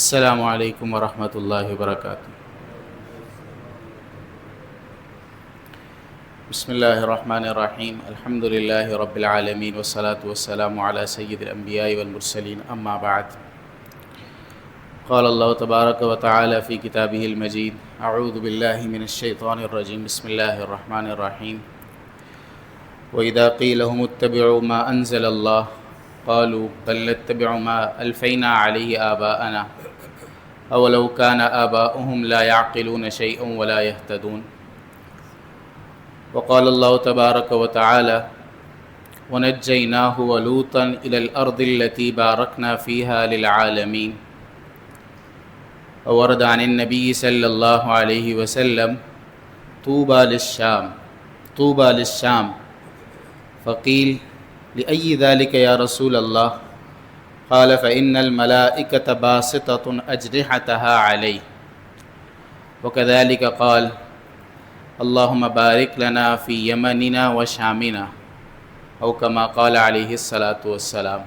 السلام علیکم ورحمۃ اللہ وبرکاتہ۔ بسم اللہ الرحمن الرحیم، الحمد للہ رب العالمین والصلاة والسلام علی سید الانبیاء والمرسلین، اما بعد۔ قال اللہ تبارک و تعالی فی کتابہ المجید، اعوذ باللہ من الشیطان الرجیم، بسم اللہ الرحمن الرحیم۔ وَإِذَا قِيلَ لَهُمُ اتَّبِعُوا مَا أَنزَلَ اللَّهُ قالوا بل نتبع ما ألفينا عليه آباءنا أولو كان آباؤهم لا يعقلون شيئا ولا يهتدون۔ وقال الله تبارك وتعالى ونجيناه ولوطا إلى الأرض التي باركنا فيها للعالمين۔ وورد عن النبي صلى الله عليه وسلم طوبى للشام فقيل لأي ذلك يا رسول الله؟ قال فإن الملائكة باسطة أجنحتها عليه۔ وكذلك قال اللهم بارك لنا في يمننا وشامنا، أو كما قال عليه الصلاة والسلام۔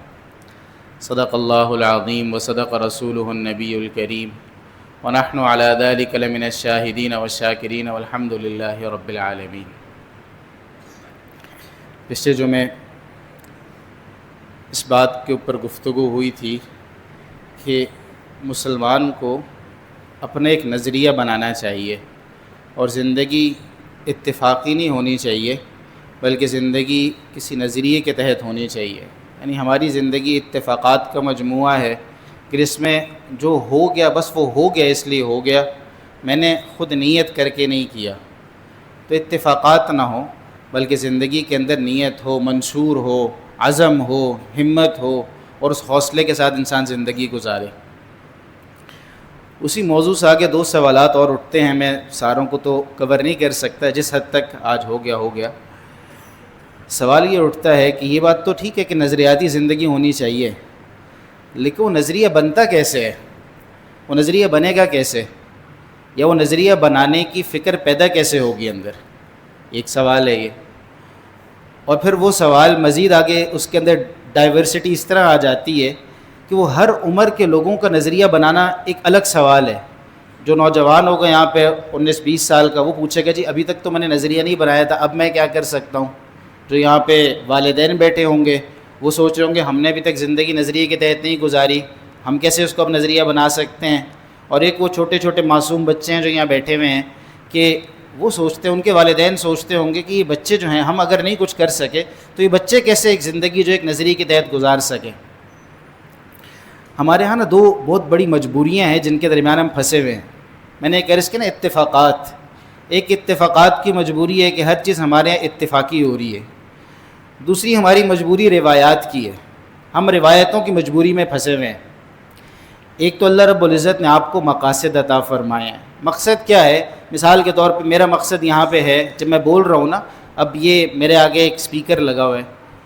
صدق الله العظيم وصدق رسوله النبي الكريم، ونحن على ذلك لمن الشاهدين والشاكرين والحمد لله رب العالمين۔ پچھلے جمعے اس بات کے اوپر گفتگو ہوئی تھی کہ مسلمان کو اپنا ایک نظریہ بنانا چاہیے، اور زندگی اتفاقی نہیں ہونی چاہیے بلکہ زندگی کسی نظریے کے تحت ہونی چاہیے۔ یعنی ہماری زندگی اتفاقات کا مجموعہ ہے کہ اس میں جو ہو گیا بس وہ ہو گیا، اس لیے ہو گیا، میں نے خود نیت کر کے نہیں کیا۔ تو اتفاقات نہ ہوں بلکہ زندگی کے اندر نیت ہو، منشور ہو، عزم ہو، ہمت ہو، اور اس حوصلے کے ساتھ انسان زندگی گزارے۔ اسی موضوع سے آگے دو سوالات اور اٹھتے ہیں، میں ساروں کو تو کور نہیں کر سکتا، جس حد تک آج ہو گیا۔ سوال یہ اٹھتا ہے کہ یہ بات تو ٹھیک ہے کہ نظریاتی زندگی ہونی چاہیے، لیکن وہ نظریہ بنتا کیسے ہے؟ وہ نظریہ بنے گا کیسے؟ یا وہ نظریہ بنانے کی فکر پیدا کیسے ہوگی اندر؟ ایک سوال ہے یہ۔ اور پھر وہ سوال مزید آگے اس کے اندر ڈائیورسٹی اس طرح آ جاتی ہے کہ وہ ہر عمر کے لوگوں کا نظریہ بنانا ایک الگ سوال ہے۔ جو نوجوان ہوگا یہاں پہ 19-20 سال کا، وہ پوچھے گا جی ابھی تک تو میں نے نظریہ نہیں بنایا تھا، اب میں کیا کر سکتا ہوں؟ جو یہاں پہ والدین بیٹھے ہوں گے وہ سوچ رہے ہوں گے ہم نے ابھی تک زندگی نظریے کے تحت نہیں گزاری، ہم کیسے اس کو اب نظریہ بنا سکتے ہیں؟ اور ایک وہ چھوٹے چھوٹے معصوم بچے ہیں جو یہاں بیٹھے ہوئے ہیں کہ وہ سوچتے ہیں، ان کے والدین سوچتے ہوں گے کہ یہ بچے جو ہیں، ہم اگر نہیں کچھ کر سکے تو یہ بچے کیسے ایک زندگی جو ایک نظریے کے تحت گزار سکیں۔ ہمارے ہاں نا دو بہت بڑی مجبوریاں ہیں جن کے درمیان ہم پھنسے ہوئے ہیں۔ میں نے ایک عرض کیا نا اتفاقات، ایک اتفاقات کی مجبوری ہے کہ ہر چیز ہمارے یہاں اتفاقی ہو رہی ہے۔ دوسری ہماری مجبوری روایات کی ہے، ہم روایتوں کی مجبوری میں پھنسے ہوئے ہیں۔ ایک تو اللہ رب العزت نے آپ کو مقاصد عطا فرمائے ہیں۔ مقصد کیا ہے؟ مثال کے طور پہ میرا مقصد یہاں پہ ہے، جب میں بول رہا ہوں نا، اب یہ میرے آگے ایک سپیکر لگا ہوا ہے،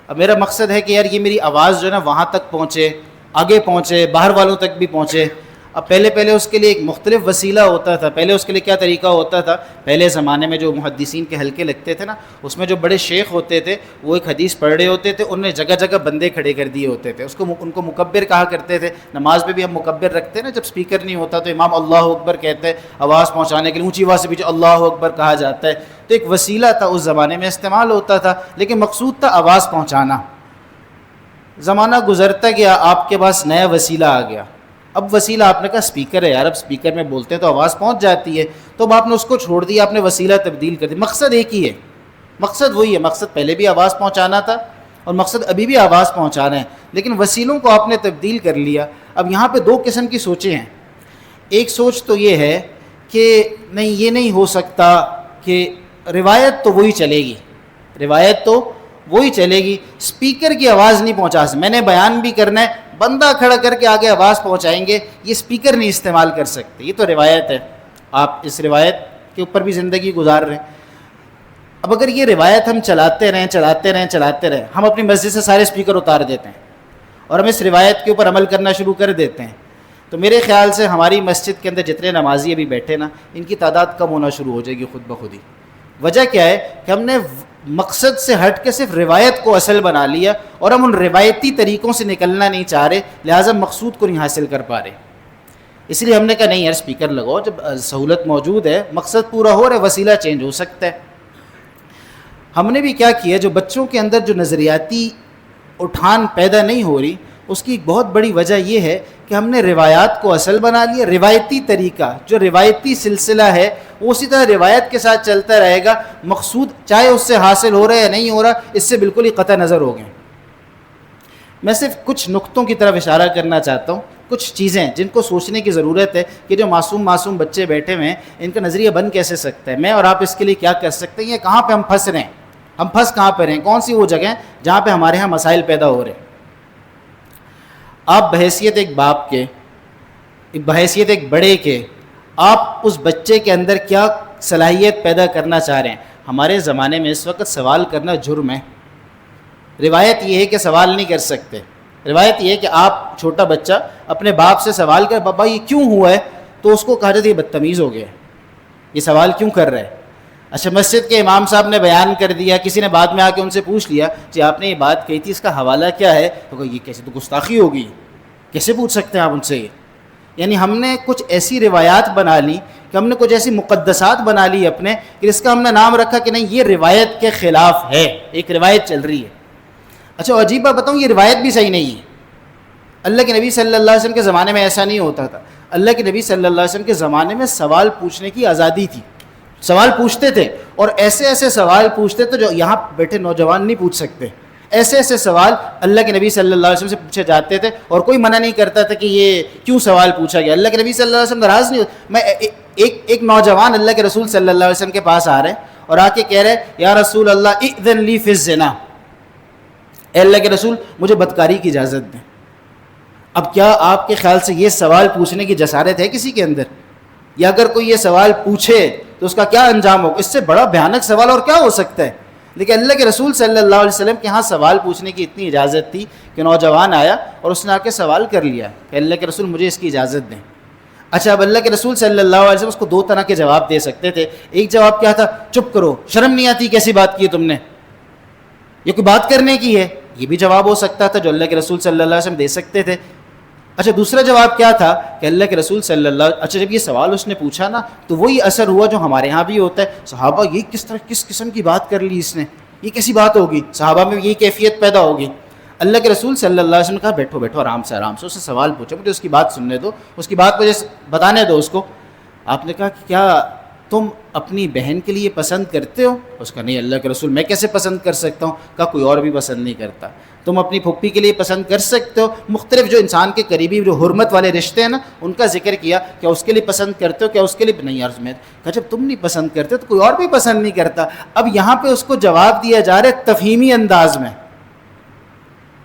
اب میرا مقصد ہے کہ یار یہ میری آواز جو ہے نا وہاں تک پہنچے، آگے پہنچے، باہر والوں تک بھی پہنچے۔ اب پہلے اس کے لیے ایک مختلف وسیلہ ہوتا تھا۔ پہلے اس کے لیے کیا طریقہ ہوتا تھا؟ پہلے زمانے میں جو محدثین کے حلقے لگتے تھے نا، اس میں جو بڑے شیخ ہوتے تھے وہ ایک حدیث پڑھ رہے ہوتے تھے، انہوں نے جگہ جگہ بندے کھڑے کر دیے ہوتے تھے، ان کو مکبر کہا کرتے تھے۔ نماز میں بھی ہم مکبر رکھتے ہیں نا، جب سپیکر نہیں ہوتا تو امام اللہ اکبر کہتے ہیں، آواز پہنچانے کے لیے اونچی آواز سے پیچھے اللہ اکبر کہا جاتا ہے۔ تو ایک وسیلہ تھا، اس زمانے میں استعمال ہوتا تھا، لیکن مقصود تھا آواز پہنچانا۔ زمانہ گزرتا گیا، آپ کے پاس نیا وسیلہ آ گیا۔ اب وسیلہ آپ نے کہا سپیکر ہے یار، اب سپیکر میں بولتے ہیں تو آواز پہنچ جاتی ہے، تو اب آپ نے اس کو چھوڑ دیا، آپ نے وسیلہ تبدیل کر دیا۔ مقصد ایک ہی ہے، مقصد وہی ہے، مقصد پہلے بھی آواز پہنچانا تھا اور مقصد ابھی بھی آواز پہنچانا ہے، لیکن وسیلوں کو آپ نے تبدیل کر لیا۔ اب یہاں پہ دو قسم کی سوچیں ہیں۔ ایک سوچ تو یہ ہے کہ نہیں، یہ نہیں ہو سکتا، کہ روایت تو وہی چلے گی، روایت تو وہی چلے گی، سپیکر کی آواز نہیں پہنچا سکتے، میں نے بیان بھی کرنا ہے، بندہ کھڑا کر کے آگے آواز پہنچائیں گے، یہ سپیکر نہیں استعمال کر سکتے، یہ تو روایت ہے، آپ اس روایت کے اوپر بھی زندگی گزار رہے ہیں۔ اب اگر یہ روایت ہم چلاتے رہیں، ہم اپنی مسجد سے سارے سپیکر اتار دیتے ہیں اور ہم اس روایت کے اوپر عمل کرنا شروع کر دیتے ہیں، تو میرے خیال سے ہماری مسجد کے اندر جتنے نمازی ابھی بیٹھے نا، ان کی تعداد کم ہونا شروع ہو جائے گی خود بخود ہی۔ وجہ کیا ہے کہ ہم نے مقصد سے ہٹ کے صرف روایت کو اصل بنا لیا اور ہم ان روایتی طریقوں سے نکلنا نہیں چاہ رہے، لہٰذا مقصود کو نہیں حاصل کر پا رہے۔ اس لیے ہم نے کہا نہیں یار اسپیکر لگاؤ، جب سہولت موجود ہے، مقصد پورا ہو رہا ہے، وسیلہ چینج ہو سکتا ہے۔ ہم نے بھی کیا کیا، جو بچوں کے اندر جو نظریاتی اٹھان پیدا نہیں ہو رہی، اس کی ایک بہت بڑی وجہ یہ ہے کہ ہم نے روایات کو اصل بنا لیا۔ روایتی طریقہ، جو روایتی سلسلہ ہے وہ اسی طرح روایت کے ساتھ چلتا رہے گا، مقصود چاہے اس سے حاصل ہو رہا ہے یا نہیں ہو رہا، اس سے بالکل ہی قطع نظر ہو گئے۔ میں صرف کچھ نقطوں کی طرف اشارہ کرنا چاہتا ہوں، کچھ چیزیں جن کو سوچنے کی ضرورت ہے کہ جو معصوم بچے بیٹھے ہوئے ہیں، ان کا نظریہ بن کیسے سکتا ہے، میں اور آپ اس کے لیے کیا کر سکتے ہیں، یہ کہاں پہ ہم پھنس رہے ہیں، ہم پھنس کہاں پہ رہے ہیں، کون سی وہ جگہ ہیں جہاں پہ ہمارے ہاں مسائل پیدا ہو رہے ہیں۔ آپ بحیثیت ایک باپ کے، بحیثیت ایک بڑے کے، آپ اس بچے کے اندر کیا صلاحیت پیدا کرنا چاہ رہے ہیں۔ ہمارے زمانے میں اس وقت سوال کرنا جرم ہے۔ روایت یہ ہے کہ سوال نہیں کر سکتے، روایت یہ ہے کہ آپ چھوٹا بچہ اپنے باپ سے سوال کر، بابا یہ کیوں ہوا ہے، تو اس کو کہا جاتا ہے یہ بدتمیز ہو گیا ہے، یہ سوال کیوں کر رہا ہے۔ اچھا مسجد کے امام صاحب نے بیان کر دیا، کسی نے بعد میں آ کے ان سے پوچھ لیا کہ آپ نے یہ بات کہی تھی، اس کا حوالہ کیا ہے، تو کہا یہ کیسے، تو گستاخی ہوگی، کیسے پوچھ سکتے ہیں آپ ان سے یہ۔ یعنی ہم نے کچھ ایسی روایات بنا لی کہ ہم نے کچھ ایسی مقدسات بنا لی اپنے، کہ اس کا ہم نے نام رکھا کہ نہیں یہ روایت کے خلاف ہے، ایک روایت چل رہی ہے۔ اچھا عجیب بات بتاؤں، یہ روایت بھی صحیح نہیں ہے۔ اللہ کے نبی صلی اللہ علیہ وسلم کے زمانے میں ایسا نہیں ہوتا تھا۔ اللہ کے نبی صلی اللہ علیہ وسلم کے زمانے میں سوال پوچھنے کی آزادی تھی، سوال پوچھتے تھے، اور ایسے ایسے سوال پوچھتے تھے جو یہاں بیٹھے نوجوان نہیں پوچھ سکتے۔ ایسے ایسے سوال اللہ کے نبی صلی اللہ علیہ وسلم سے پوچھے جاتے تھے، اور کوئی منع نہیں کرتا تھا کہ یہ کیوں سوال پوچھا گیا۔ اللہ کے نبی صلی اللہ علیہ وسلم ناراض نہیں ہوتے۔ میں ایک نوجوان اللہ کے رسول صلی اللہ علیہ وسلم کے پاس آ رہے ہیں اور آ کے کہہ رہے یا رسول اللہ اذن لی فی الزنا، اے اللہ کے رسول مجھے بدکاری کی اجازت دیں۔ اب کیا آپ کے خیال سے یہ سوال پوچھنے کی جسارت ہے کسی کے اندر؟ یا اگر کوئی یہ سوال پوچھے تو اس کا کیا انجام ہوگا؟ اس سے بڑا بھیانک سوال اور کیا ہو سکتا ہے؟ لیکن اللہ کے رسول صلی اللہ علیہ وسلم کے ہاں سوال پوچھنے کی اتنی اجازت تھی کہ نوجوان آیا اور اس نے آ کے سوال کر لیا کہ اللہ کے رسول مجھے اس کی اجازت دیں۔ اچھا اب اللہ کے رسول صلی اللہ علیہ وسلم اس کو دو طرح کے جواب دے سکتے تھے۔ ایک جواب کیا تھا، چپ کرو، شرم نہیں آتی، کیسی بات کی ہے تم نے، یہ کوئی بات کرنے کی ہے، یہ بھی جواب ہو سکتا تھا جو اللہ کے رسول صلی اللہ علیہ وسلم دے سکتے تھے۔ اچھا دوسرا جواب کیا تھا کہ اللہ کے رسول صلی اللہ علیہ وسلم، اچھا جب یہ سوال اس نے پوچھا نا تو وہی اثر ہوا جو ہمارے ہاں بھی ہوتا ہے، صحابہ یہ کس قسم کی بات کر لی اس نے، یہ کیسی بات ہوگی، صحابہ میں یہ کیفیت پیدا ہوگی۔ اللہ کے رسول صلی اللہ علیہ وسلم نے کہا بیٹھو بیٹھو آرام سے اس سے سوال پوچھو، مجھے اس کی بات سننے دو، اس کی بات مجھے بتانے دو اس کو۔ آپ نے کہا کہ کیا تم اپنی بہن کے لیے پسند کرتے ہو؟ اس کا نہیں اللہ کے رسول میں کیسے پسند کر سکتا ہوں۔ کہا کوئی اور بھی پسند نہیں کرتا۔ تم اپنی پھپھی کے لیے پسند کر سکتے ہو؟ مختلف جو انسان کے قریبی جو حرمت والے رشتے ہیں نا ان کا ذکر کیا، کیا اس کے لیے پسند کرتے ہو، کیا اس کے لیے نہیں؟ یار میں کہا جب تم نہیں پسند کرتے تو کوئی اور بھی پسند نہیں کرتا۔ اب یہاں پہ اس کو جواب دیا جا رہا ہے تفہیمی انداز میں۔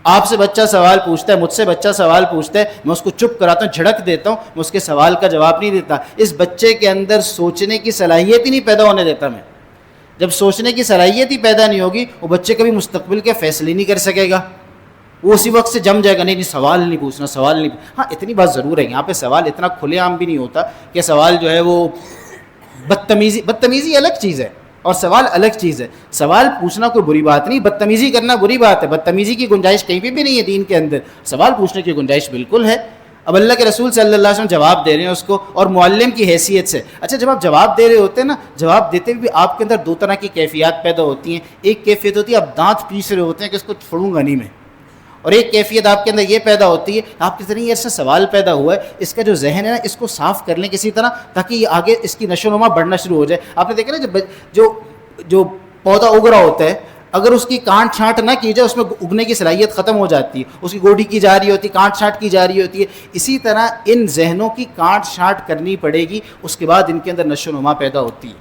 آپ سے بچہ سوال پوچھتا ہے، مجھ سے بچہ سوال پوچھتا ہے، میں اس کو چپ کراتا ہوں، جھڑک دیتا ہوں، میں اس کے سوال کا جواب نہیں دیتا۔ اس بچے کے اندر سوچنے کی صلاحیت ہی نہیں پیدا ہونے دیتا میں۔ جب سوچنے کی صلاحیت ہی پیدا نہیں ہوگی وہ بچے کبھی مستقبل کے فیصلے نہیں کر سکے گا، وہ اسی وقت سے جم جائے گا، نہیں سوال نہیں پوچھنا، سوال نہیں۔ ہاں اتنی بات ضرور ہے، یہاں پہ سوال اتنا کھلے عام بھی نہیں ہوتا کہ سوال جو ہے وہ بدتمیزی الگ چیز ہے اور سوال الگ چیز ہے۔ سوال پوچھنا کوئی بری بات نہیں، بدتمیزی کرنا بری بات ہے، بدتمیزی کی گنجائش کہیں پہ بھی نہیں ہے دین کے اندر، سوال پوچھنے کی گنجائش بالکل ہے۔ اب اللہ کے رسول صلی اللہ علیہ وسلم جواب دے رہے ہیں اس کو، اور معلم کی حیثیت سے۔ اچھا جب آپ جواب دے رہے ہوتے ہیں نا، جواب دیتے ہوئے بھی آپ کے اندر دو طرح کی کیفیات پیدا ہوتی ہیں۔ ایک کیفیت ہوتی ہے آپ دانت پیس رہے ہوتے ہیں کہ اس کو چھوڑوں گا نہیں میں، اور ایک کیفیت آپ کے اندر یہ پیدا ہوتی ہے آپ کے ذریعے ایسا سوال پیدا ہوا ہے، اس کا جو ذہن ہے نا اس کو صاف کر لیں کسی طرح تاکہ یہ آگے اس کی نشو و نما بڑھنا شروع ہو جائے۔ آپ نے دیکھا نا جو پودا اگ رہا ہوتا ہے اگر اس کی کانٹ چھانٹ نہ کی جائے اس میں اگنے کی صلاحیت ختم ہو جاتی ہے، اس کی گوڈی کی جا رہی ہوتی ہے، کانٹ چھانٹ کی جا رہی ہوتی ہے۔ اسی طرح ان ذہنوں کی کانٹ چھانٹ کرنی پڑے گی، اس کے بعد ان کے اندر نشو و نما پیدا ہوتی ہے،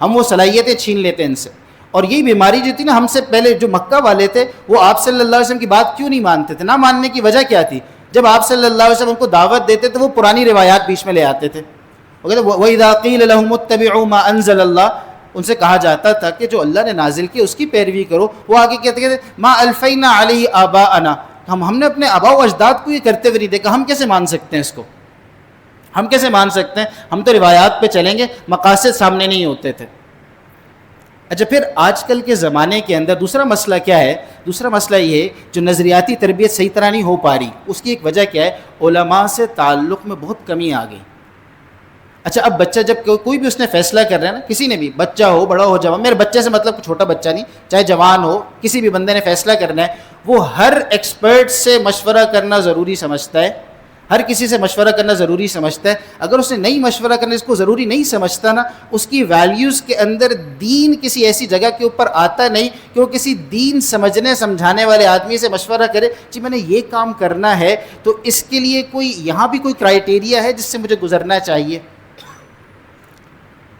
ہم وہ صلاحیتیں چھین لیتے ہیں ان سے۔ اور یہی بیماری جو تھی نا، ہم سے پہلے جو مکہ والے تھے وہ آپ صلی اللہ علیہ وسلم کی بات کیوں نہیں مانتے تھے؟ نہ ماننے کی وجہ کیا تھی؟ جب آپ صلی اللہ علیہ وسلم ان کو دعوت دیتے تو وہ پرانی روایات بیچ میں لے آتے تھے۔ وہ کہتے وَإِذَا قِيلَ لَهُمُ اتَّبِعُوا مَا أَنزَلَ اللَّهُ، ان سے کہا جاتا تھا کہ جو اللہ نے نازل کی اس کی پیروی کرو، وہ آگے کہتے ہیں مَا أَلْفَيْنَا عَلَيْهِ آبَاءَنَا، ہم نے اپنے آباء و اجداد کو یہ کرتے ہوئے نہیں دیکھا، ہم کیسے مان سکتے ہیں اس کو؟ ہم کیسے مان سکتے ہیں؟ ہم تو روایات پہ چلیں گے، مقاصد سامنے نہیں ہوتے تھے۔ اچھا پھر آج کل کے زمانے کے اندر دوسرا مسئلہ کیا ہے دوسرا مسئلہ یہ ہے جو نظریاتی تربیت صحیح طرح نہیں ہو پا رہی، اس کی ایک وجہ کیا ہے؟ علماء سے تعلق میں بہت کمی آ گئی. اچھا اب بچہ جب کوئی بھی اس نے فیصلہ کر رہا ہے نا، کسی نے بھی، بچہ ہو بڑا ہو جوان، میرے بچے سے مطلب چھوٹا بچہ نہیں، چاہے جوان ہو، کسی بھی بندے نے فیصلہ کرنا ہے، وہ ہر ایکسپرٹ سے مشورہ کرنا ضروری سمجھتا ہے، ہر کسی سے مشورہ کرنا ضروری سمجھتا ہے. اگر اس نے نہیں مشورہ کرنا، اس کو ضروری نہیں سمجھتا نا، اس کی ویلیوز کے اندر دین کسی ایسی جگہ کے اوپر آتا نہیں کہ وہ کسی دین سمجھنے سمجھانے والے آدمی سے مشورہ کرے جی میں نے یہ کام کرنا ہے تو اس کے لیے کوئی یہاں بھی کوئی کرائیٹیریا ہے جس سے مجھے گزرنا چاہیے.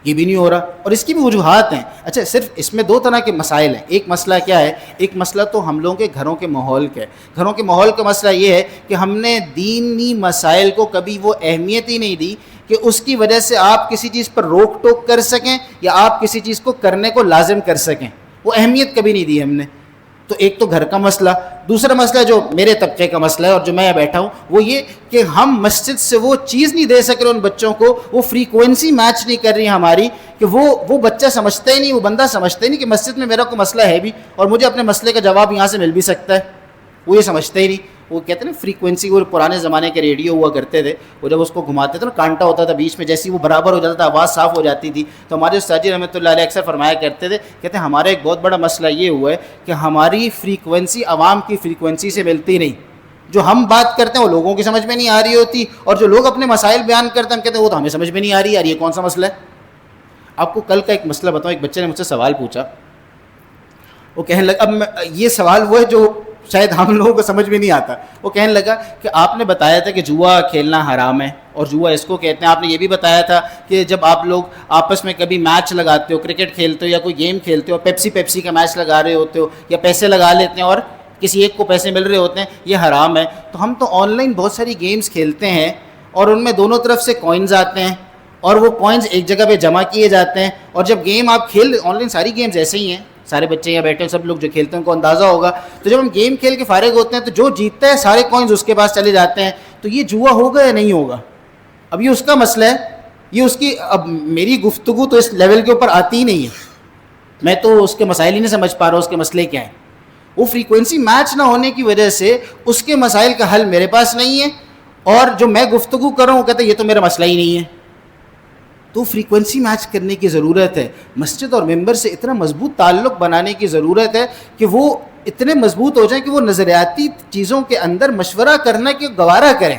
یہ بھی نہیں ہو رہا، اور اس کی بھی وجوہات ہیں. اچھا صرف اس میں دو طرح کے مسائل ہیں. ایک مسئلہ کیا ہے؟ ایک مسئلہ تو ہم لوگوں کے گھروں کے ماحول کا ہے. گھروں کے ماحول کا مسئلہ یہ ہے کہ ہم نے دینی مسائل کو کبھی وہ اہمیت ہی نہیں دی کہ اس کی وجہ سے آپ کسی چیز پر روک ٹوک کر سکیں یا آپ کسی چیز کو کرنے کو لازم کر سکیں. وہ اہمیت کبھی نہیں دی ہم نے. تو ایک تو گھر کا مسئلہ. دوسرا مسئلہ جو میرے طبقے کا مسئلہ ہے اور جو میں بیٹھا ہوں وہ یہ کہ ہم مسجد سے وہ چیز نہیں دے سک رہے ان بچوں کو، وہ فریکوینسی میچ نہیں کر رہی ہماری کہ وہ بچہ سمجھتا ہی نہیں، وہ بندہ سمجھتا ہی نہیں کہ مسجد میں میرا کوئی مسئلہ ہے بھی اور مجھے اپنے مسئلے کا جواب یہاں سے مل بھی سکتا ہے. وہ یہ سمجھتا ہی نہیں. وہ کہتے ہیں نا فریکوینسی، وہ پرانے زمانے کے ریڈیو ہوا کرتے تھے، وہ جب اس کو گھماتے تھے نا کانٹا ہوتا تھا بیچ میں، جیسی وہ برابر ہو جاتا تھا آواز صاف ہو جاتی تھی. تو ہمارے استاد جی رحمۃ اللہ علیہ اکثر فرمایا کرتے تھے، کہتے ہیں ہمارا ایک بہت بڑا مسئلہ یہ ہوا ہے کہ ہماری فریکوینسی عوام کی فریکوینسی سے ملتی نہیں. جو ہم بات کرتے ہیں وہ لوگوں کی سمجھ میں نہیں آ رہی ہوتی، اور جو لوگ اپنے مسائل بیان کرتے ہیں ہم کہتے ہیں وہ تو ہمیں سمجھ میں نہیں آ رہی یار، یہ کون سا مسئلہ ہے. آپ کو کل کا ایک مسئلہ بتاؤں. ایک بچے نے مجھ سے سوال پوچھا، وہ کہنے لگا، اب یہ سوال وہ ہے جو شاید ہم لوگوں کو سمجھ میں نہیں آتا. وہ کہنے لگا کہ آپ نے بتایا تھا کہ جوا کھیلنا حرام ہے اور جوا اس کو کہتے ہیں. آپ نے یہ بھی بتایا تھا کہ جب آپ لوگ آپس میں کبھی میچ لگاتے ہو، کرکٹ کھیلتے ہو یا کوئی گیم کھیلتے ہو، پیپسی کا میچ لگا رہے ہوتے ہو یا پیسے لگا لیتے ہیں اور کسی ایک کو پیسے مل رہے ہوتے ہیں، یہ حرام ہے. تو ہم تو آن لائن بہت ساری گیمز کھیلتے ہیں اور ان میں دونوں طرف سے کوائنز آتے ہیں اور وہ کوائنز ایک جگہ پہ جمع کیے جاتے ہیں، اور جب گیم آپ آن لائن ساری گیمز ایسے ہی ہیں، سارے بچے یہاں بیٹھے ہیں، سب لوگ جو کھیلتے ہیں ان کو اندازہ ہوگا. تو جب ہم گیم کھیل کے فارغ ہوتے ہیں تو جو جیتتا ہے سارے کوائنز اس کے پاس چلے جاتے ہیں. تو یہ جوا ہوگا یا نہیں ہوگا؟ اب یہ اس کا مسئلہ ہے، یہ اس کی، اب میری گفتگو تو اس لیول کے اوپر آتی ہی نہیں ہے. میں تو اس کے مسائل ہی نہیں سمجھ پا رہا اس کے مسئلے کیا ہیں. وہ فریکوینسی میچ نہ ہونے کی وجہ سے اس کے مسائل کا حل میرے پاس نہیں ہے، اور جو میں گفتگو کر رہا ہوں وہ کہتے ہیں یہ تو میرا مسئلہ ہی نہیں ہے. تو فریکوینسی میچ کرنے کی ضرورت ہے. مسجد اور ممبر سے اتنا مضبوط تعلق بنانے کی ضرورت ہے کہ وہ اتنے مضبوط ہو جائیں کہ وہ نظریاتی چیزوں کے اندر مشورہ کرنا کہ گوارا کریں.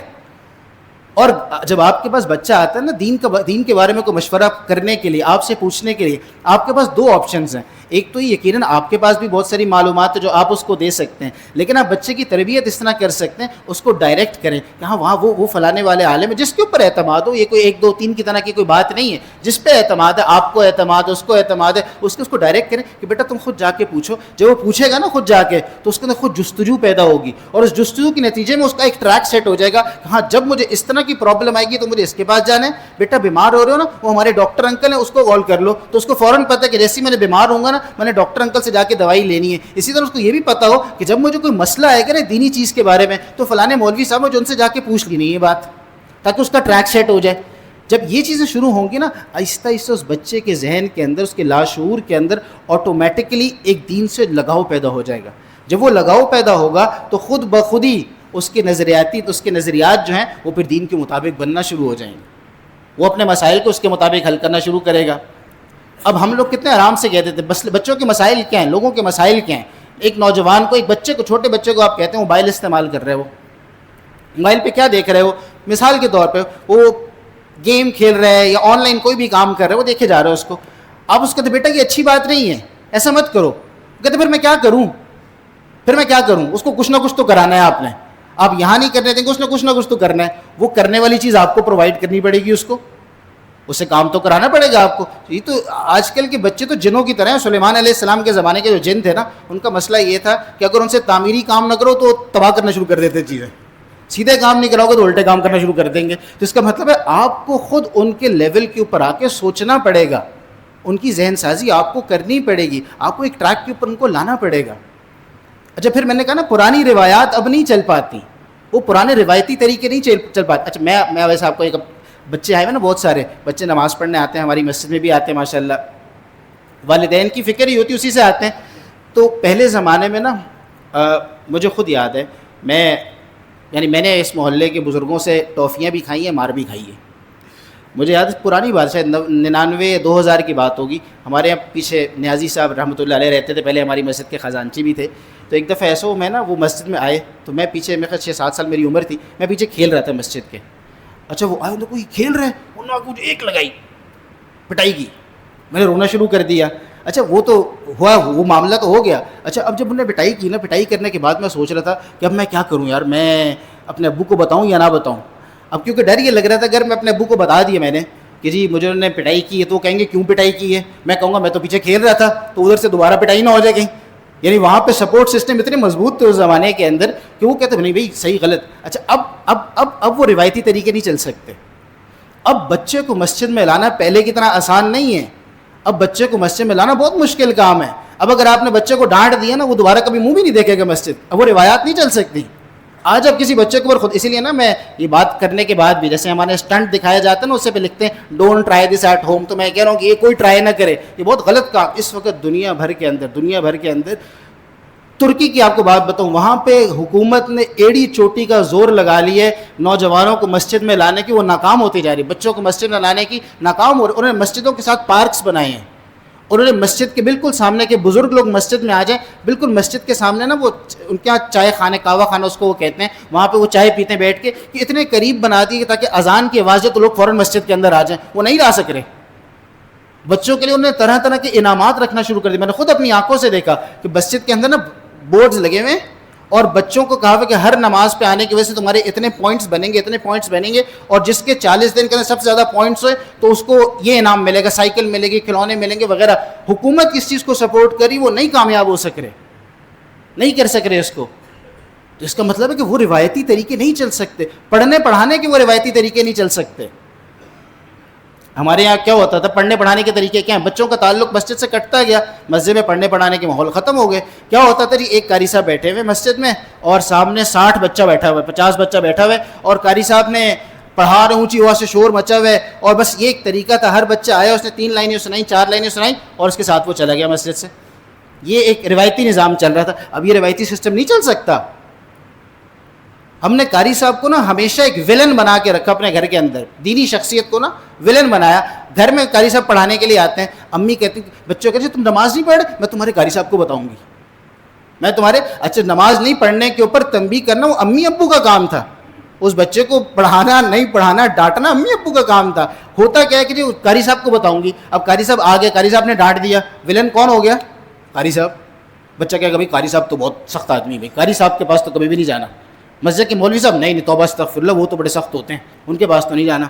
اور جب آپ کے پاس بچہ آتا ہے نا دین کے بارے میں کوئی مشورہ کرنے کے لیے، آپ سے پوچھنے کے لیے، آپ کے پاس دو آپشنز ہیں. ایک تو یقیناً آپ کے پاس بھی بہت ساری معلومات ہے جو آپ اس کو دے سکتے ہیں، لیکن آپ بچے کی تربیت اس طرح کر سکتے ہیں، اس کو ڈائریکٹ کریں کہ ہاں وہاں وہ فلانے والے عالم ہے جس کے اوپر اعتماد ہو. یہ کوئی 1 2 3 کی طرح کی کوئی بات نہیں ہے، جس پہ اعتماد ہے، آپ کو اعتماد ہے، اس کو اعتماد ہے، اس کو ڈائریکٹ کریں کہ بیٹا تم خود جا کے پوچھو. جب وہ پوچھے گا نا خود جا کے تو اس کے اندر خود جستجو پیدا ہوگی، اور اس جستجو کے نتیجے میں اس کا ایک ٹریک سیٹ ہو جائے گا کہ ہاں جب مجھے اس طرح کی پرابلم آئے گی تو مجھے اس کے پاس جانا ہے. بیٹا بیمار ہو رہے ہو نا، وہ ہمارے ڈاکٹر انکل ہیں، اس کو کال کر لو. تو اس کو فوراً پتہ ہے کہ جیسے میں نے بیمار ہوں گا نا میں نے ڈاکٹر انکل سے جا کے دوائی لینی ہے. اسی طرح اس کو یہ بھی پتہ ہو کہ جب مجھے کوئی مسئلہ آئے گا نا دینی چیز کے بارے میں تو فلانے مولوی صاحب جو ان سے جا کے پوچھ لینی ہے بات، تاکہ اس کا ٹریک سیٹ ہو جائے. جب یہ چیزیں شروع ہوں گی نا آہستہ آہستہ اس بچے کے ذہن کے اندر، اس کے لاشعور کے اندر آٹومیٹکلی ایک دین سے لگاؤ پیدا ہو جائے گا. جب وہ لگاؤ پیدا ہوگا تو خود بخود ہی اس کے نظریات جو ہیں وہ پھر دین کے مطابق بننا شروع ہو جائیں گے. وہ اپنے مسائل کو اس کے مطابق حل کرنا شروع کرے گا. اب ہم لوگ کتنے آرام سے کہتے تھے بس بچوں کے مسائل کیا ہیں، لوگوں کے مسائل کیا ہیں. ایک نوجوان کو، ایک بچے کو، چھوٹے بچے کو آپ کہتے ہیں موبائل استعمال کر رہے ہو، موبائل پہ کیا دیکھ رہے ہو، مثال کے طور پہ وہ گیم کھیل رہے ہیں یا آن لائن کوئی بھی کام کر رہے ہیں، وہ دیکھے جا رہے ہو اس کو. آپ اس کہتے بیٹا یہ اچھی بات نہیں ہے، ایسا مت کرو. کہتے پھر میں کیا کروں، اس کو کچھ نہ کچھ تو کرانا ہے آپ نے. آپ یہاں نہیں کرنے دیں گے، اس نے کچھ نہ کچھ تو کرنا ہے. وہ کرنے والی چیز آپ کو پرووائڈ کرنی پڑے گی، اس کو اسے کام تو کرانا پڑے گا آپ کو. یہ تو آج کل کے بچے تو جنوں کی طرح ہیں. سلیمان علیہ السلام کے زمانے کے جو جن تھے نا ان کا مسئلہ یہ تھا کہ اگر ان سے تعمیری کام نہ کرو تو تباہ کرنا شروع کر دیتے چیزیں. سیدھے کام نہیں کراؤ گے تو الٹے کام کرنا شروع کر دیں گے. تو اس کا مطلب ہے آپ کو خود ان کے لیول کے اوپر آ کے سوچنا پڑے گا، ان کی ذہن سازی آپ کو کرنی پڑے گی، آپ کو ایک ٹریک کے اوپر ان کو لانا پڑے گا. اچھا پھر میں نے کہا نا پرانی روایات اب نہیں چل پاتی، وہ پرانے روایتی طریقے نہیں چل پاتے. اچھا میں ویسے آپ کو ایک بچے آئے ہوئے نا، بہت سارے بچے نماز پڑھنے آتے ہیں، ہماری مسجد میں بھی آتے ہیں ماشاء اللہ. والدین کی فکر ہی ہوتی اسی سے آتے ہیں. تو پہلے زمانے میں نا مجھے خود یاد ہے، میں نے اس محلے کے بزرگوں سے ٹافیاں بھی کھائی ہیں، مار بھی کھائی ہے. مجھے یاد ہے پرانی بات، شاید 99-2000 کی بات ہوگی. ہمارے یہاں پیچھے نیازی صاحب رحمۃ اللہ علیہ رہتے تھے، پہلے ہماری مسجد کے خزانچی بھی تھے. تو ایک دفعہ ایسا ہو میں نا وہ مسجد میں آئے، تو میں پیچھے، میرے 6-7 سال میری عمر تھی، میں پیچھے کھیل رہا تھا مسجد کے. اچھا وہ آئے تو کوئی کھیل رہے ہیں، انہوں نے کچھ ایک لگائی، پٹائی کی. میں نے رونا شروع کر دیا. اچھا وہ تو ہوا، وہ معاملہ تو ہو گیا. اچھا اب جب انہوں نے پٹائی کی نا، پٹائی کرنے کے بعد میں سوچ رہا تھا کہ اب میں کیا کروں یار، میں اپنے ابو کو بتاؤں یا نہ بتاؤں. اب کیونکہ ڈر یہ لگ رہا تھا اگر میں اپنے ابو کو بتا دیا میں نے کہ جی مجھے انہوں نے پٹائی کی ہے، تو وہ کہیں گے کیوں پٹائی کی ہے. میں کہوں گا میں تو پیچھے کھیل رہا تھا، تو ادھر سے دوبارہ پٹائی نہ ہو جائے کہیں. یعنی وہاں پہ سپورٹ سسٹم اتنے مضبوط تھے اس زمانے کے اندر کہ وہ کہتے نہیں بھائی صحیح غلط. اچھا اب وہ روایتی طریقے نہیں چل سکتے. اب بچے کو مسجد میں لانا پہلے کی طرح آسان نہیں ہے. اب بچے کو مسجد میں لانا بہت مشکل کام ہے. اب اگر آپ نے بچے کو ڈانٹ دیا نا، وہ دوبارہ کبھی منہ بھی نہیں دیکھے گا مسجد. اب وہ روایات نہیں چل سکتی. آج اب کسی بچے کو خود، اسی لیے نا میں یہ بات کرنے کے بعد بھی، جیسے ہمارے اسٹنٹ دکھایا جاتا ہے نا، اس سے پہ لکھتے ہیں don't try this at home, تو میں کہہ رہا ہوں کہ یہ کوئی ٹرائی نہ کرے. یہ بہت غلط کام اس وقت دنیا بھر کے اندر. ترکی کی آپ کو بات بتاؤں، وہاں پہ حکومت نے ایڑی چوٹی کا زور لگا لی ہے نوجوانوں کو مسجد میں لانے کی، وہ ناکام ہوتی جا رہی. بچوں کو مسجد میں لانے کی ناکام ہو رہی. انہوں نے مسجدوں کے ساتھ پارکس بنائے ہیں. انہوں نے مسجد کے بالکل سامنے کے بزرگ لوگ مسجد میں آ جائیں، بالکل مسجد کے سامنے نا وہ ان کے یہاں چائے خانے، کہوہ خانہ اس کو وہ کہتے ہیں، وہاں پہ وہ چائے پیتے ہیں بیٹھ کے، کہ اتنے قریب بنا دی تاکہ اذان کی آواز ہے تو لوگ فوراً مسجد کے اندر آ جائیں. وہ نہیں لا سک رہے. بچوں کے لیے انہوں نے طرح طرح کے انعامات رکھنا شروع کر دی. میں نے خود اپنی آنکھوں سے دیکھا کہ مسجد کے اندر نا بورڈز لگے ہوئے ہیں، اور بچوں کو کہا ہوا کہ ہر نماز پہ آنے کی وجہ سے تمہارے اتنے پوائنٹس بنیں گے، اور جس کے 40 دن کے اندر سب سے زیادہ پوائنٹس ہوئے تو اس کو یہ انعام ملے گا، سائیکل ملے گی، کھلونے ملیں گے وغیرہ. حکومت اس چیز کو سپورٹ کری، وہ نہیں کامیاب ہو سک رہے، نہیں کر سک رہے اس کو. تو اس کا مطلب ہے کہ وہ روایتی طریقے نہیں چل سکتے. پڑھنے پڑھانے کے وہ روایتی طریقے نہیں چل سکتے. ہمارے یہاں کیا ہوتا تھا، پڑھنے پڑھانے کے طریقے کیا ہیں، بچوں کا تعلق مسجد سے کٹتا گیا، مسجد میں پڑھنے پڑھانے کے ماحول ختم ہو گئے. کیا ہوتا تھا جی، ایک قاری صاحب بیٹھے ہوئے مسجد میں، اور سامنے 60 بچہ بیٹھا ہوا ہے، 50 بچہ بیٹھا ہوا ہے، اور قاری صاحب نے پڑھا رہے، اونچی آواز سے شور مچا ہوا ہے، اور بس یہ ایک طریقہ تھا، ہر بچہ آیا، اس نے 3 لائنیں سنائیں، 4 لائنیں سنائیں، اور اس کے ساتھ وہ چلا گیا مسجد سے. یہ ایک روایتی نظام چل رہا تھا. اب یہ روایتی سسٹم نہیں چل سکتا. ہم نے قاری صاحب کو نا ہمیشہ ایک ولن بنا کے رکھا اپنے گھر کے اندر، دینی شخصیت کو نا ولن بنایا. گھر میں قاری صاحب پڑھانے کے لیے آتے ہیں، امی کہتی ہیں بچوں کہتے ہیں تم نماز نہیں پڑھ رہے، میں تمہارے قاری صاحب کو بتاؤں گی، میں تمہارے. اچھا نماز نہیں پڑھنے کے اوپر تنبیہ کرنا وہ امی ابو کا کام تھا. اس بچے کو پڑھانا نہیں پڑھانا ڈانٹنا امی ابو کا کام تھا. ہوتا کیا ہے کہ جی قاری صاحب کو بتاؤں گی. اب قاری صاحب آ گئے، قاری صاحب نے ڈانٹ دیا، ولن کون ہو گیا؟ قاری صاحب. بچہ کہے گا بھائی قاری صاحب تو بہت سخت آدمی، بھائی قاری صاحب کے پاس تو کبھی بھی نہیں جانا. مسجد کے مولوی صاحب نہیں توبہ استغفر اللہ، وہ تو بڑے سخت ہوتے ہیں، ان کے پاس تو نہیں جانا.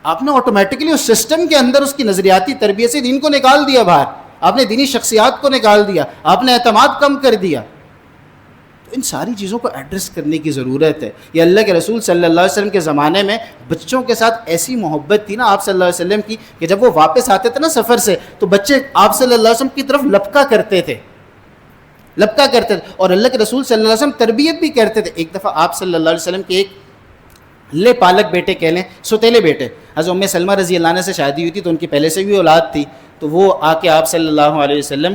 آپ نے آٹومیٹکلی اس سسٹم کے اندر اس کی نظریاتی تربیت سے دین کو نکال دیا باہر. آپ نے دینی شخصیات کو نکال دیا، آپ نے اعتماد کم کر دیا. تو ان ساری چیزوں کو ایڈریس کرنے کی ضرورت ہے. یہ اللہ کے رسول صلی اللہ علیہ وسلم کے زمانے میں بچوں کے ساتھ ایسی محبت تھی نا آپ صلی اللہ علیہ وسلم کی، کہ جب وہ واپس آتے تھے نا سفر سے، تو بچے آپ صلی اللہ علیہ وسلم کی طرف لپکا کرتے تھے. اور اللہ کے رسول صلی اللہ علیہ وسلم تربیت بھی کرتے تھے. ایک دفعہ آپ صلی اللہ علیہ وسلم کے ایک لے پالک بیٹے کہہ لیں، ستیلے بیٹے، حضرت ام سلمہ رضی اللہ عنہ سے شادی ہوئی تھی، تو ان کی پہلے سے بھی اولاد تھی. تو وہ آ کے آپ صلی اللہ علیہ وسلم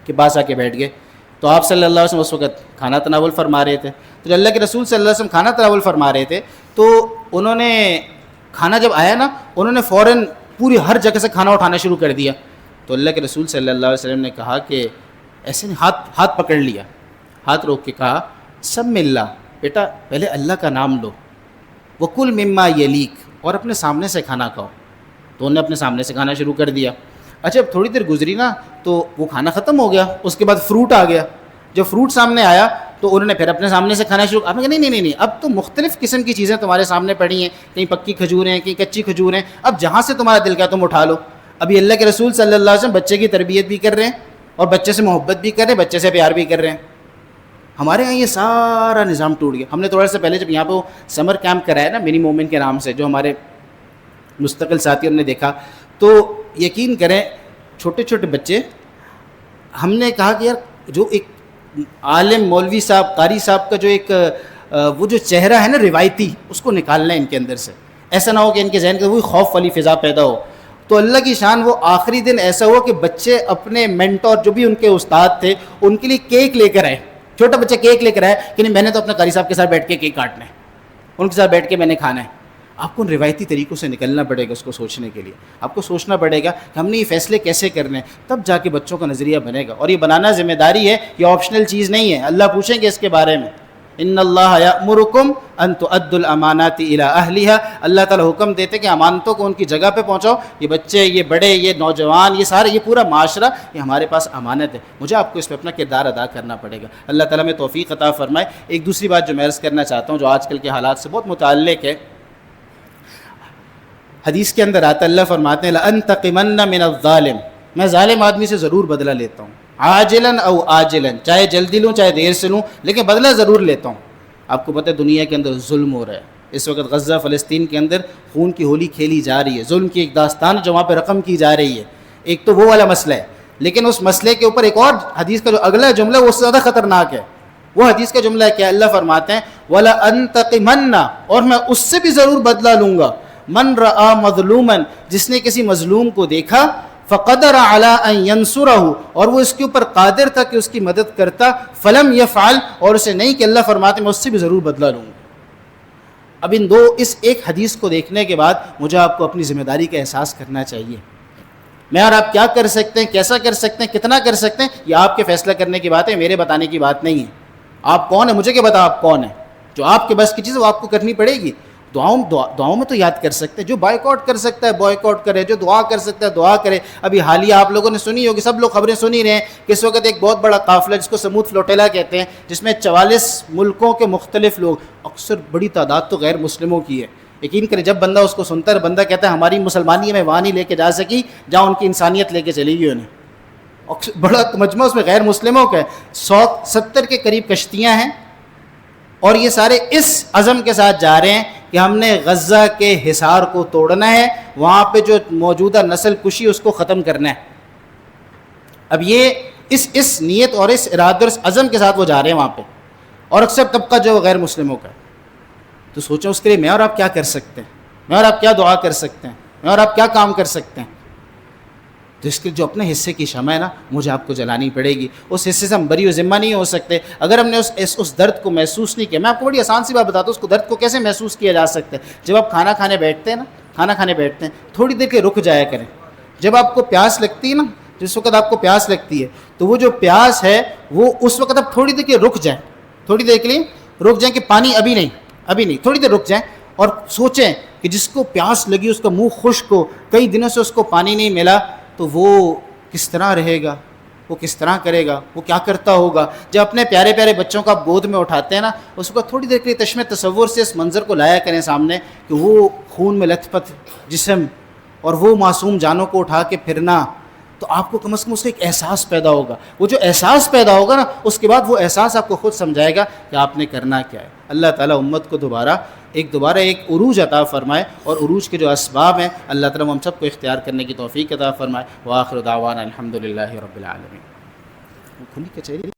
کے پاس آ کے بیٹھ گئے. تو آپ صلی اللہ علیہ وسلم اس وقت کھانا تناول فرما رہے تھے. تو اللہ کے رسول صلی اللہ علیہ وسلم کھانا تناول فرما رہے تھے، تو انہوں نے کھانا جب آیا نا، انہوں نے فوراً پوری ہر جگہ سے کھانا اٹھانا شروع کر دیا. تو اللہ کے رسول صلی اللہ علیہ وسلم نے کہا کہ ایسے نہیں، ہاتھ پکڑ لیا، ہاتھ روک کے کہا سب مل بیٹا پہلے اللہ کا نام لو، وکل مما یلیک، اور اپنے سامنے سے کھانا کھاؤ. تو انہوں نے اپنے سامنے سے کھانا شروع کر دیا. اچھا اب تھوڑی دیر گزری نا، تو وہ کھانا ختم ہو گیا. اس کے بعد فروٹ آ گیا. جب فروٹ سامنے آیا تو انہوں نے پھر اپنے سامنے سے کھانا شروع. آپ نے کہا نہیں، اب تو مختلف قسم کی چیزیں تمہارے سامنے پڑی ہیں، کہیں پکی کھجور ہیں، کہیں کچی کھجور ہیں، اب جہاں سے تمہارا دل کیا تم اٹھا لو. ابھی اللہ کے رسول صلی اللہ علیہ وسلم بچے کی تربیت بھی کر رہے ہیں، اور بچے سے محبت بھی کر رہے ہیں، بچے سے پیار بھی کر رہے ہیں. ہمارے یہاں یہ سارا نظام ٹوٹ گیا. ہم نے تھوڑا سا پہلے جب یہاں پہ وہ سمر کیمپ کرایا نا منی مومن کے نام سے، جو ہمارے مستقل ساتھیوں نے دیکھا، تو یقین کریں چھوٹے چھوٹے بچے، ہم نے کہا کہ یار جو ایک عالم مولوی صاحب قاری صاحب کا جو ایک وہ جو چہرہ ہے نا روایتی، اس کو نکالنا ہے ان کے اندر سے. ایسا نہ ہو کہ ان کے ذہن کے وہی خوف والی فضا پیدا ہو. تو اللہ کی شان وہ آخری دن ایسا ہوا کہ بچے اپنے مینٹور جو بھی ان کے استاد تھے ان کے لیے کیک لے کر آئے. چھوٹا بچہ کیک لے کر آیا کہ نہیں میں نے تو اپنے قاری صاحب کے ساتھ بیٹھ کے کیک کاٹنا ہے, ان کے ساتھ بیٹھ کے میں نے کھانا ہے. آپ کو ان روایتی طریقوں سے نکلنا پڑے گا. اس کو سوچنے کے لیے آپ کو سوچنا پڑے گا کہ ہم نے یہ فیصلے کیسے کرنے ہیں, تب جا کے بچوں کا نظریہ بنے گا. اور یہ بنانا ذمہ داری ہے, یہ آپشنل چیز نہیں ہے. اللہ پوچھیں گے اس کے بارے میں. ان اللہ یأمرکم ان تؤدوا الامانات الی اہلھا, اللہ تعالیٰ حکم دیتے کہ امانتوں کو ان کی جگہ پہ پہنچاؤ. یہ بچے, یہ بڑے, یہ نوجوان, یہ سارے, یہ پورا معاشرہ, یہ ہمارے پاس امانت ہے. مجھے آپ کو اس پہ اپنا کردار ادا کرنا پڑے گا. اللہ تعالیٰ میں توفیق عطا فرمائے. ایک دوسری بات جو میں عرض کرنا چاہتا ہوں جو آج کل کے حالات سے بہت متعلق ہے. حدیث کے اندر آتا ہے, اللہ فرماتے ہیں لأنتقمن من الظالم, میں ظالم آدمی سے ضرور بدلہ لیتا ہوں, عاجلاً او آجلاً, چاہے جلدی لوں چاہے دیر سے لوں, لیکن بدلہ ضرور لیتا ہوں. آپ کو پتہ ہے دنیا کے اندر ظلم ہو رہا ہے اس وقت. غزہ فلسطین کے اندر خون کی ہولی کھیلی جا رہی ہے. ظلم کی ایک داستان جو وہاں پہ رقم کی جا رہی ہے. ایک تو وہ والا مسئلہ ہے, لیکن اس مسئلے کے اوپر ایک اور حدیث کا جو اگلا جملہ وہ اس سے زیادہ خطرناک ہے. وہ حدیث کا جملہ ہے کہ اللہ فرماتے ہیں وَلَأَنْتَقِمَنَّ, اور میں اس سے بھی ضرور بدلہ لوں گا. من رآ مظلوما, جس نے کسی مظلوم کو دیکھا, فقدر علی ان ینصرہ, اور وہ اس کے اوپر قادر تھا کہ اس کی مدد کرتا, فلم یفعل, اور اسے نہیں, کہ اللہ فرماتے میں اس سے بھی ضرور بدلہ لوں گا. اب اس ایک حدیث کو دیکھنے کے بعد مجھے آپ کو اپنی ذمہ داری کا احساس کرنا چاہیے. میں اور آپ کیا کر سکتے ہیں, کیسا کر سکتے ہیں, کتنا کر سکتے ہیں, یہ آپ کے فیصلہ کرنے کی بات ہے, میرے بتانے کی بات نہیں ہے. آپ کون ہیں, مجھے کیا پتا آپ کون ہیں. جو آپ کے بس کی چیز وہ آپ کو کرنی پڑے گی. دعاؤں میں تو یاد کر سکتے ہیں. جو بائک آؤٹ کر سکتا ہے بائک آؤٹ کرے, جو دعا کر سکتا ہے دعا کرے. ابھی حالیہ آپ لوگوں نے سنی ہوگی, سب لوگ خبریں سنی رہے ہیں کہ اس وقت ایک بہت بڑا قافلہ جس کو سمود فلوٹیلا کہتے ہیں, جس میں 44 ملکوں کے مختلف لوگ, اکثر بڑی تعداد تو غیر مسلموں کی ہے. یقین کریں جب بندہ اس کو سنتا ہے, بندہ کہتا ہے ہماری مسلمانی میں وہاں نہیں لے کے جا سکی جہاں ان کی انسانیت لے کے چلی گئی انہیں. بڑا مجمع اس میں غیر مسلموں کا ہے. 170 کے قریب کشتیاں ہیں, اور یہ سارے اس عزم کے ساتھ جا رہے ہیں کہ ہم نے غزہ کے حصار کو توڑنا ہے, وہاں پہ جو موجودہ نسل کشی اس کو ختم کرنا ہے. اب یہ اس نیت اور اس ارادے اور اس عزم کے ساتھ وہ جا رہے ہیں وہاں پہ, اور اکثر طبقہ جو غیر مسلموں کا ہے. تو سوچو اس کے لیے میں اور آپ کیا کر سکتے ہیں, میں اور آپ کیا دعا کر سکتے ہیں, میں اور آپ کیا کام کر سکتے ہیں. تو اس کے جو اپنے حصے کی شمع ہے نا, مجھے آپ کو جلانی پڑے گی. اس حصے سے ہم بری و ذمہ نہیں ہو سکتے اگر ہم نے اس درد کو محسوس نہیں کیا. میں آپ کو بڑی آسان سی بات بتاتا ہوں, اس کو درد کو کیسے محسوس کیا جا سکتا ہے. جب آپ کھانا کھانے بیٹھتے ہیں تھوڑی دیر کے رک جایا کریں. جب آپ کو پیاس لگتی ہے نا, جس وقت آپ کو پیاس لگتی ہے, تو وہ جو پیاس ہے وہ اس وقت آپ تھوڑی دیر کے رک جائیں, تھوڑی دیر کے لیے رک جائیں کہ پانی ابھی نہیں, تھوڑی دیر رک جائیں اور سوچیں کہ جس کو پیاس لگی, اس کا منہ خشک ہو, کئی دنوں سے اس کو پانی نہیں ملا, تو وہ کس طرح رہے گا, وہ کس طرح کرے گا, وہ کیا کرتا ہوگا. جب اپنے پیارے پیارے بچوں کو آپ گود میں اٹھاتے ہیں نا, اس کو تھوڑی دیر کے لیے تشم تصور سے اس منظر کو لایا کریں سامنے کہ وہ خون میں لت پت جسم اور وہ معصوم جانوں کو اٹھا کے پھرنا, تو آپ کو کم از کم اس سے ایک احساس پیدا ہوگا. وہ جو احساس پیدا ہوگا نا, اس کے بعد وہ احساس آپ کو خود سمجھائے گا کہ آپ نے کرنا کیا ہے. اللہ تعالیٰ امت کو دوبارہ ایک عروج عطا فرمائے, اور عروج کے جو اسباب ہیں اللہ تعالیٰ ہم سب کو اختیار کرنے کی توفیق عطا فرمائے. وآخر دعوانا الحمدللہ رب العالمین.